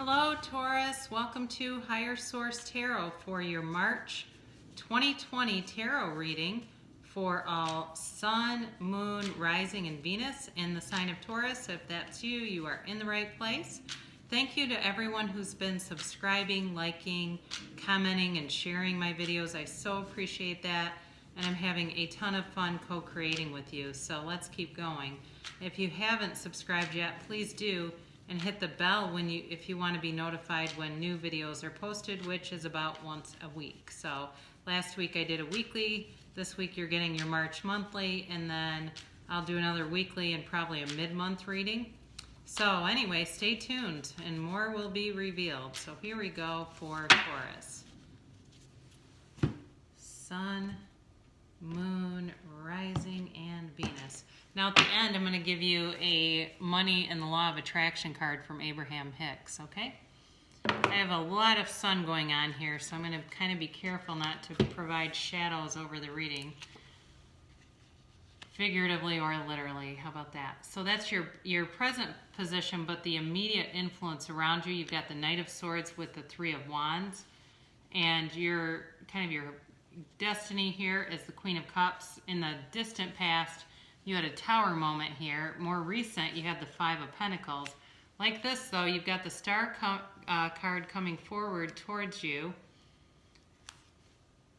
Hello, Taurus. Welcome to Higher Source Tarot for your March 2020 tarot reading for all Sun, Moon, Rising, and Venus in the sign of Taurus. If that's you, you are in the right place. Thank you to everyone who's been subscribing, liking, commenting, and sharing my videos. I so appreciate that, and I'm having a ton of fun co-creating with you, so let's keep going. If you haven't subscribed yet, please do, and hit the bell if you want to be notified when new videos are posted, which is about once a week. So last week I did a weekly. This week you're getting your March monthly, and then I'll do another weekly and probably a mid-month reading. So anyway, stay tuned and more will be revealed. So here we go for Taurus. Sun, Moon, Rising, and Venus. Now at the end, I'm going to give you a Money and the Law of Attraction card from Abraham Hicks, okay? I have a lot of sun going on here, so I'm going to kind of be careful not to provide shadows over the reading. Figuratively or literally, how about that? So that's your present position, but the immediate influence around you. You've got the Knight of Swords with the Three of Wands, and your destiny here is the Queen of Cups. In the distant past, you had a Tower moment here. More recent, you had the Five of Pentacles. Like this, though, you've got the Star card coming forward towards you.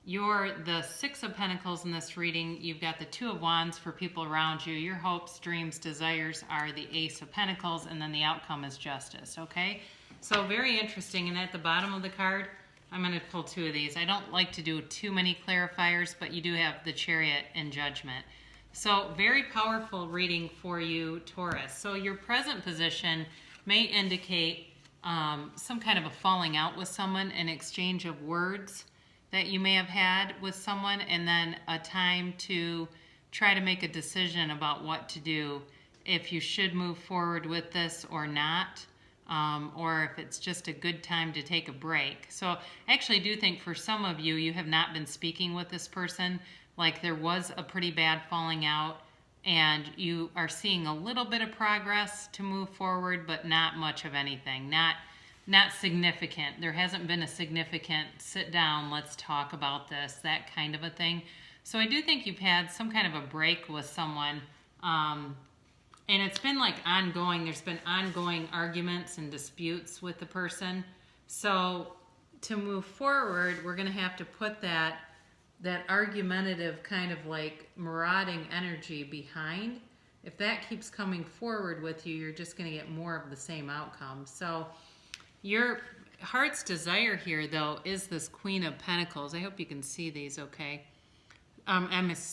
You're the Six of Pentacles in this reading. You've got the Two of Wands for people around you. Your hopes, dreams, desires are the Ace of Pentacles, and then the outcome is justice, okay? So very interesting. And at the bottom of the card, I'm going to pull two of these. I don't like to do too many clarifiers, but you do have the Chariot and Judgment. So very powerful reading for you, Taurus. So your present position may indicate some kind of a falling out with someone, an exchange of words that you may have had with someone, and then a time to try to make a decision about what to do, if you should move forward with this or not. Or if it's just a good time to take a break. So I actually do think for some of you, you have not been speaking with this person. Like there was a pretty bad falling out, and you are seeing a little bit of progress to move forward, but not much of anything. Not significant. There hasn't been a significant sit down, let's talk about this, that kind of a thing. So I do think you've had some kind of a break with someone. And it's been like ongoing. There's been ongoing arguments and disputes with the person. So to move forward, we're going to have to put that argumentative kind of like marauding energy behind. If that keeps coming forward with you, you're just going to get more of the same outcome. So your heart's desire here, though, is this Queen of Pentacles. I hope you can see these okay.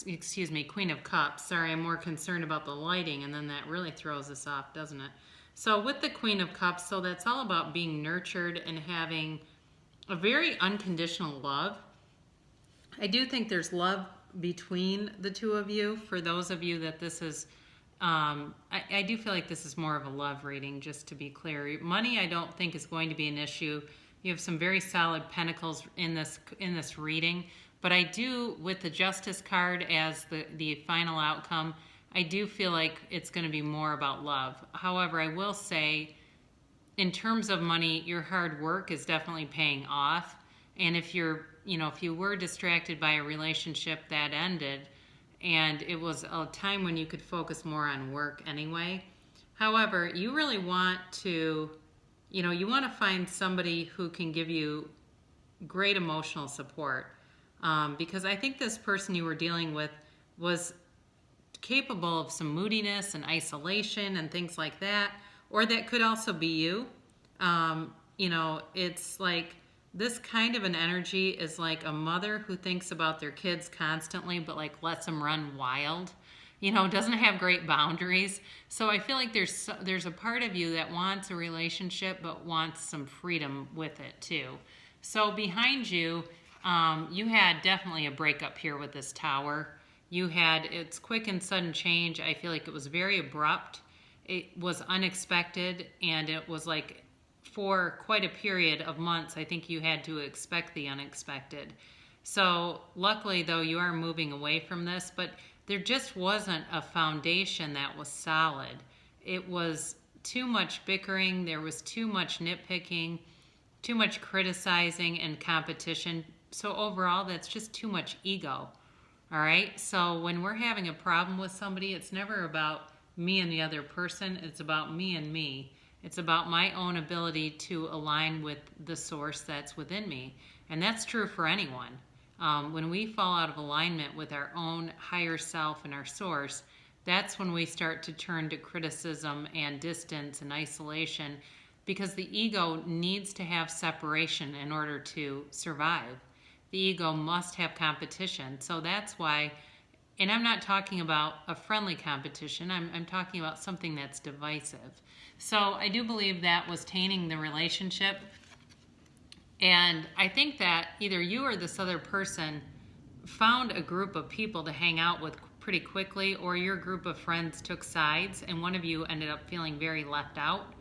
Excuse me, Queen of Cups. Sorry, I'm more concerned about the lighting, and then that really throws us off, doesn't it? So with the Queen of Cups, so that's all about being nurtured and having a very unconditional love. I do think there's love between the two of you. For those of you that this is, I do feel like this is more of a love reading, just to be clear. Money, I don't think is going to be an issue. You have some very solid pentacles in this reading. But I do, with the Justice card as the final outcome, I do feel like it's going to be more about love. However, I will say, in terms of money, your hard work is definitely paying off. And if you were distracted by a relationship that ended, and it was a time when you could focus more on work anyway. However, you really want to, you want to find somebody who can give you great emotional support. Because I think this person you were dealing with was capable of some moodiness and isolation and things like that, or that could also be you. It's like this kind of an energy is like a mother who thinks about their kids constantly, but like lets them run wild, doesn't have great boundaries. So I feel like there's a part of you that wants a relationship, but wants some freedom with it too. So behind you, you had definitely a breakup here with this Tower. It's quick and sudden change. I feel like it was very abrupt. It was unexpected, and it was like for quite a period of months, I think you had to expect the unexpected. So luckily, though, you are moving away from this, but there just wasn't a foundation that was solid. It was too much bickering, there was too much nitpicking, too much criticizing and competition. So overall, that's just too much ego. All right? So when we're having a problem with somebody, it's never about me and the other person. It's about me and me. It's about my own ability to align with the source that's within me. And that's true for anyone. When we fall out of alignment with our own higher self and our source, that's when we start to turn to criticism and distance and isolation, because the ego needs to have separation in order to survive. The ego must have competition. So that's why, and I'm not talking about a friendly competition, I'm talking about something that's divisive. So I do believe that was tainting the relationship. And I think that either you or this other person found a group of people to hang out with pretty quickly, or your group of friends took sides and one of you ended up feeling very left out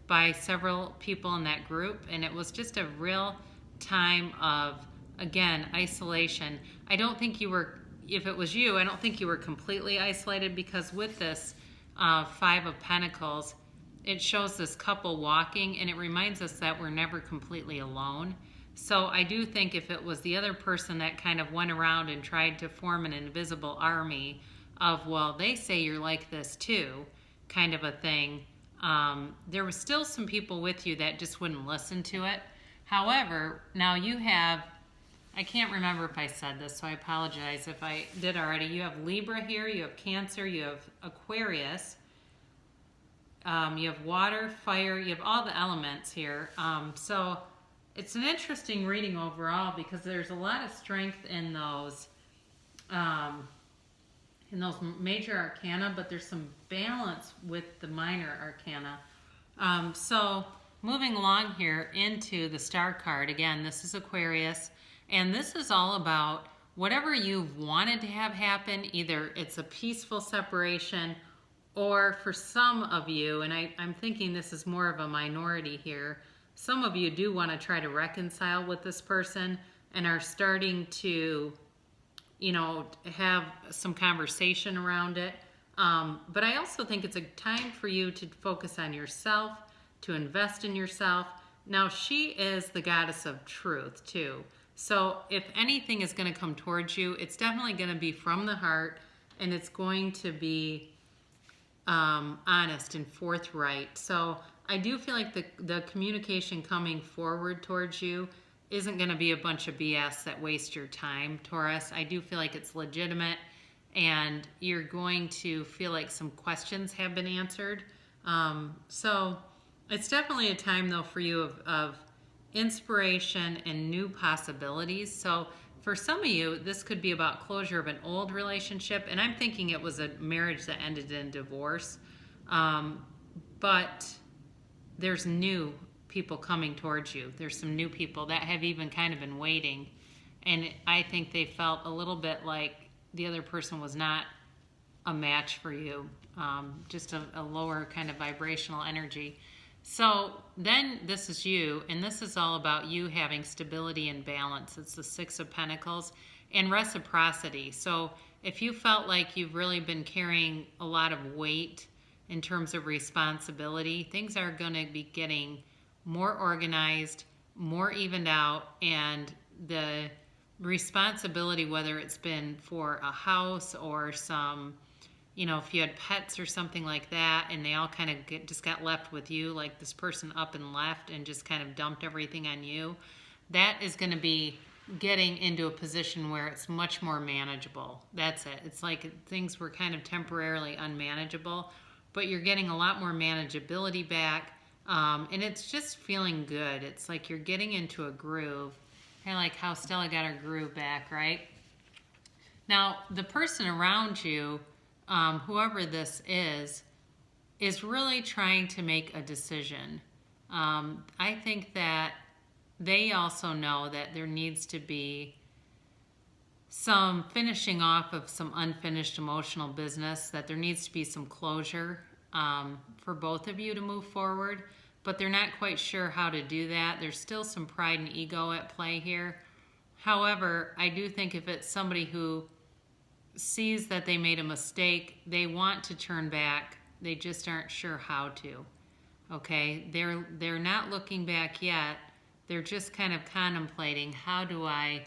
by several people in that group. And it was just a real time of, again, isolation. I don't think you were, if it was you, I don't think you were completely isolated, because with this Five of Pentacles, it shows this couple walking, and it reminds us that we're never completely alone. So I do think if it was the other person that kind of went around and tried to form an invisible army of, well, they say you're like this too, kind of a thing, there was still some people with you that just wouldn't listen to it. However, now you have, I can't remember if I said this, so I apologize if I did already. You have Libra here, you have Cancer, you have Aquarius, you have water, fire, you have all the elements here. So it's an interesting reading overall, because there's a lot of strength in those major arcana, but there's some balance with the minor arcana. So moving along here into the star card, again, this is Aquarius, and this is all about whatever you've wanted to have happen. Either it's a peaceful separation, or for some of you, and I'm thinking this is more of a minority here, some of you do want to try to reconcile with this person and are starting to, you know, have some conversation around it. But I also think it's a time for you to focus on yourself, to invest in yourself. Now, she is the goddess of truth too. So if anything is going to come towards you, it's definitely going to be from the heart, and it's going to be honest and forthright. So I do feel like the communication coming forward towards you isn't going to be a bunch of BS that waste your time, Taurus. I do feel like it's legitimate, and you're going to feel like some questions have been answered. So it's definitely a time, though, for you of inspiration and new possibilities. So for some of you, this could be about closure of an old relationship, and I'm thinking it was a marriage that ended in divorce. But there's new people coming towards you. There's some new people that have even kind of been waiting, and I think they felt a little bit like the other person was not a match for you, just a lower kind of vibrational energy. So then this is you, and this is all about you having stability and balance. It's the Six of Pentacles and reciprocity. So if you felt like you've really been carrying a lot of weight in terms of responsibility, things are going to be getting more organized, more evened out, and the responsibility, whether it's been for a house or some, you know, if you had pets or something like that, and they all kind of just got left with you, like this person up and left and just kind of dumped everything on you, that is going to be getting into a position where it's much more manageable. That's it. It's like things were kind of temporarily unmanageable, but you're getting a lot more manageability back, and it's just feeling good. It's like you're getting into a groove, kind of like how Stella got her groove back, right? Now, the person around you, whoever this is really trying to make a decision. I think that they also know that there needs to be some finishing off of some unfinished emotional business, that there needs to be some closure for both of you to move forward, but they're not quite sure how to do that. There's still some pride and ego at play here. However, I do think if it's somebody who sees that they made a mistake, they want to turn back, they just aren't sure how to. Okay, they're not looking back yet. They're just kind of contemplating, how do I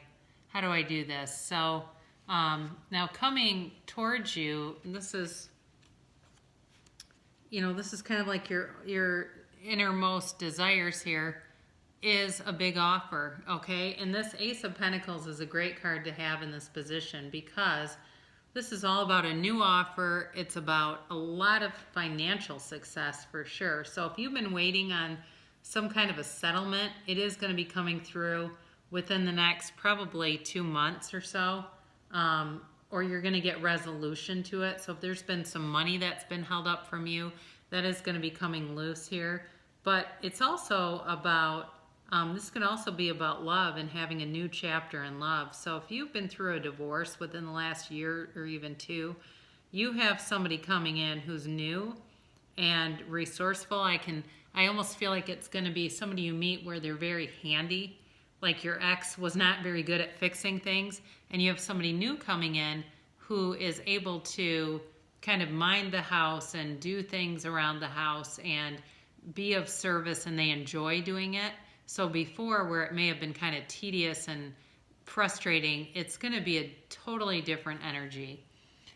do this? So now coming towards you, this is, this is kind of like your innermost desires here, is a big offer, okay? And this Ace of Pentacles is a great card to have in this position, because this is all about a new offer. It's about a lot of financial success for sure. So if you've been waiting on some kind of a settlement, it is going to be coming through within the next probably 2 months or so, or you're going to get resolution to it. So if there's been some money that's been held up from you, that is going to be coming loose here. But it's also about, this can also be about love and having a new chapter in love. So if you've been through a divorce within the last year or even 2, you have somebody coming in who's new and resourceful. I almost feel like it's going to be somebody you meet where they're very handy, like your ex was not very good at fixing things, and you have somebody new coming in who is able to kind of mind the house and do things around the house and be of service, and they enjoy doing it. So before, where it may have been kind of tedious and frustrating, it's going to be a totally different energy.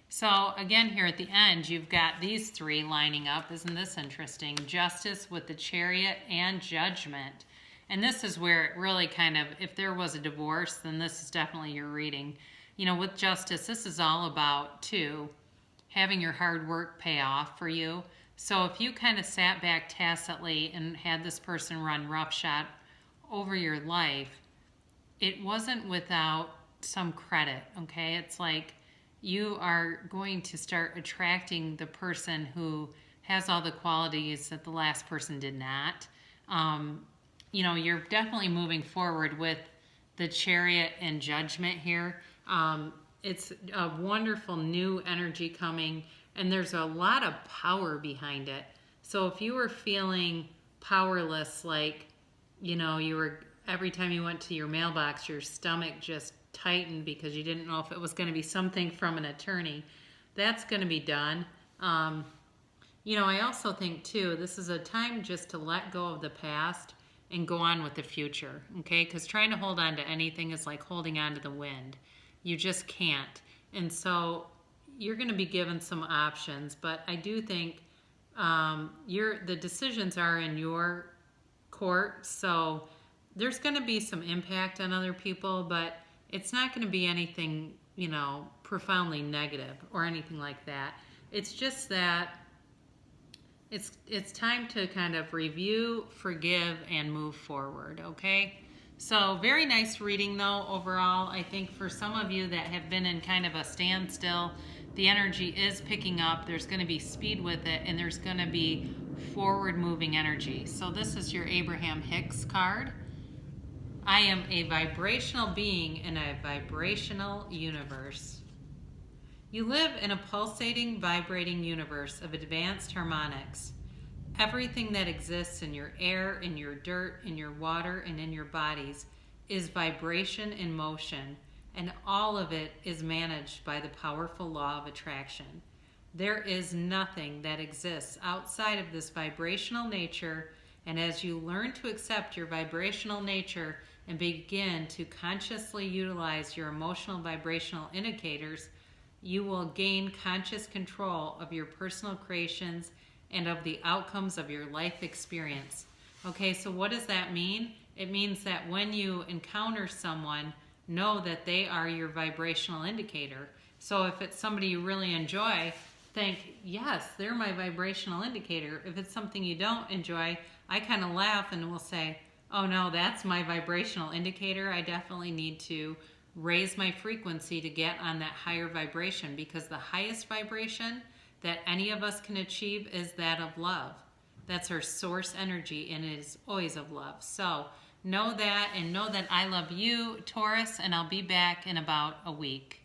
So again, here at the end, you've got these 3 lining up. Isn't this interesting? Justice with the Chariot and Judgment. And this is where it really kind of, if there was a divorce, then this is definitely your reading. With Justice, this is all about, too, having your hard work pay off for you. So if you kind of sat back tacitly and had this person run roughshod over your life, it wasn't without some credit, okay? It's like you are going to start attracting the person who has all the qualities that the last person did not. You're definitely moving forward with the Chariot and Judgment here. It's a wonderful new energy coming, and there's a lot of power behind it. So if you were feeling powerless, like, you were, every time you went to your mailbox, your stomach just tightened because you didn't know if it was going to be something from an attorney, that's going to be done. I also think, too, this is a time just to let go of the past and go on with the future, okay? Because trying to hold on to anything is like holding on to the wind. You just can't. And so you're going to be given some options, but I do think the decisions are in your court, so there's going to be some impact on other people, but it's not going to be anything, profoundly negative or anything like that. It's just that it's time to kind of review, forgive, and move forward, okay? So very nice reading, though, overall. I think for some of you that have been in kind of a standstill, the energy is picking up. There's going to be speed with it, and there's going to be forward-moving energy. So this is your Abraham Hicks card. I am a vibrational being in a vibrational universe. You live in a pulsating, vibrating universe of advanced harmonics. Everything that exists in your air, in your dirt, in your water, and in your bodies is vibration in motion, and all of it is managed by the powerful law of attraction. There is nothing that exists outside of this vibrational nature, and as you learn to accept your vibrational nature and begin to consciously utilize your emotional vibrational indicators, you will gain conscious control of your personal creations and of the outcomes of your life experience. Okay, so what does that mean? It means that when you encounter someone, know that they are your vibrational indicator. So if it's somebody you really enjoy, think, yes, they're my vibrational indicator. If it's something you don't enjoy, I kind of laugh and will say, oh no, that's my vibrational indicator. I definitely need to raise my frequency to get on that higher vibration, because the highest vibration that any of us can achieve is that of love. That's our source energy, and it is always of love. So know that, and know that I love you, Taurus, and I'll be back in about a week.